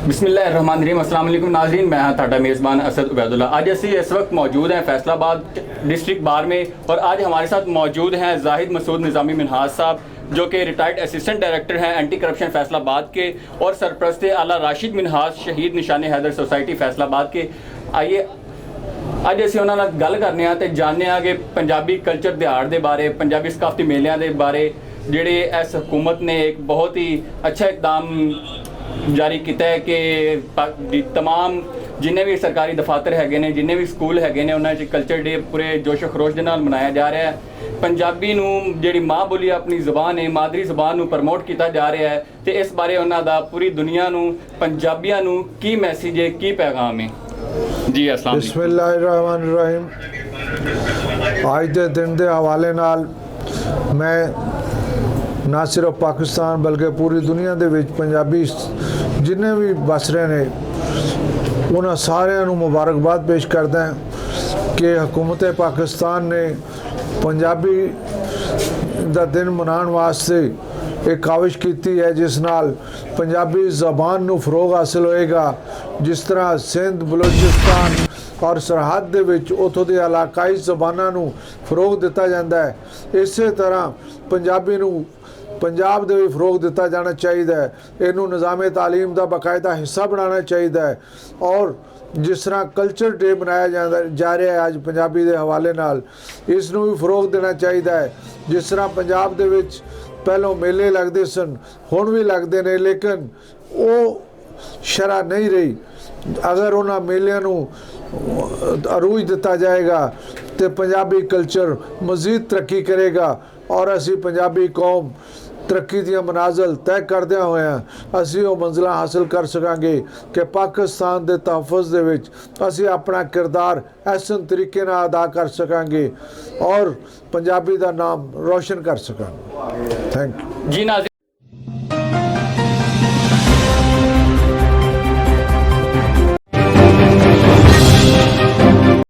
बिस्मिल्लाहिर्रहमानिर्रहीम। अस्सलाम वालेकुम नाज़रीन, मैं हाँ ਤੁਹਾਡਾ मेज़बान असद उबैदुल्ला। आज ਅਸੀਂ इस वक्त मौजूद हैं फैसलाबाद डिस्ट्रिक्ट बार में और आज हमारे साथ मौजूद हैं जाहिद मसूद निज़ामी मिन्हाज साहब, जो कि रिटायर्ड असिस्टेंट डायरेक्टर हैं एंटी करप्शन फैसलाबाद के, और सरप्रस्त आला राशिद मिन्हाज शहीद निशान हैदर सोसाइटी फैसलाबाद के। आइए ਅੱਜ ਅਸੀਂ ਉਹਨਾਂ ਨਾਲ ਗੱਲ ਕਰਨੇ ਆ ਤੇ ਜਾਣਦੇ ਆ ਕਿ ਪੰਜਾਬੀ ਕਲਚਰ ਦਿਹਾੜ ਦੇ ਬਾਰੇ, ਪੰਜਾਬੀ ਸਕਾਫਤੀ ਮੇਲਿਆਂ ਦੇ ਬਾਰੇ, ਜਿਹੜੇ ਇਸ ਹਕੂਮਤ ਨੇ ਇੱਕ ਬਹੁਤ ਹੀ ਅੱਛਾ ਇਕਦਾਮ ਜਾਰੀ ਕੀਤਾ ਹੈ ਕਿ तमाम जिन्ने भी सरकारी दफातर है ने, जिन्ने भी स्कूल है ने, उन्होंने कल्चर डे पूरे जोशो खरोश के नाल मनाया जा रहा है। पंजाबी नूं जिहड़ी माँ बोली अपनी ज़बान है, मादरी ज़बान नूं प्रमोट किया जा रहा है, तो इस बारे उन्हां दा पूरी दुनिया नूं, पंजाबियां नूं की मैसेज है, की पैगाम है जी? अस्सलाम वालेकुम। बिस्मिल्लाहिर्रहमानिर्रहीम। आज के दिन के हवाले नाल मैं ना सिर्फ पाकिस्तान बल्कि पूरी दुनिया के विच पंजाबी जिन्ने भी बस रहे हैं उन्होंने सारिਆਂ मुबारकबाद पेश करता है कि हुकूमत पाकिस्तान ने पंजाबी का दिन मनाने वास्ते एक काविश की है जिस नाल पंजाबी ज़बान नूं फरोग हासिल होएगा। जिस तरह सिंध, बलोचिस्तान और सरहद दे विच उतों दी इलाकाई ज़बानां नूं फरोग दिता जाता है, इस तरह पंजाबी नूं पंजाब दे भी फरोग दिता जाना चाहिए है। इनू निज़ामे तालीम का बाकायदा हिस्सा बनाना चाहिए है। और जिस तरह कल्चर डे मनाया जा रहा है आज पंजाबी के हवाले नाल, इसनू भी फरोग देना चाहिए है। जिस तरह पंजाब दे विच पहलों मेले लगते सन, हुण भी लगते हैं, लेकिन वो शरह नहीं रही। अगर उन्होंने मेलिਆਂ ਨੂੰ अरूज दिता जाएगा तो पंजाबी कल्चर मज़ीद तरक्की करेगा और असी पंजाबी कौम तरक्की दी मनाजिल तय करदे होए असी वो मंजिल हासिल कर सकांगे कि पाकिस्तान के तहफ़ुज़ दे विच असी अपना किरदार ऐसे तरीके नाल अदा कर सकांगे और पंजाबी का नाम रोशन कर सकांगे। थैंक यू जी नाज़रीन।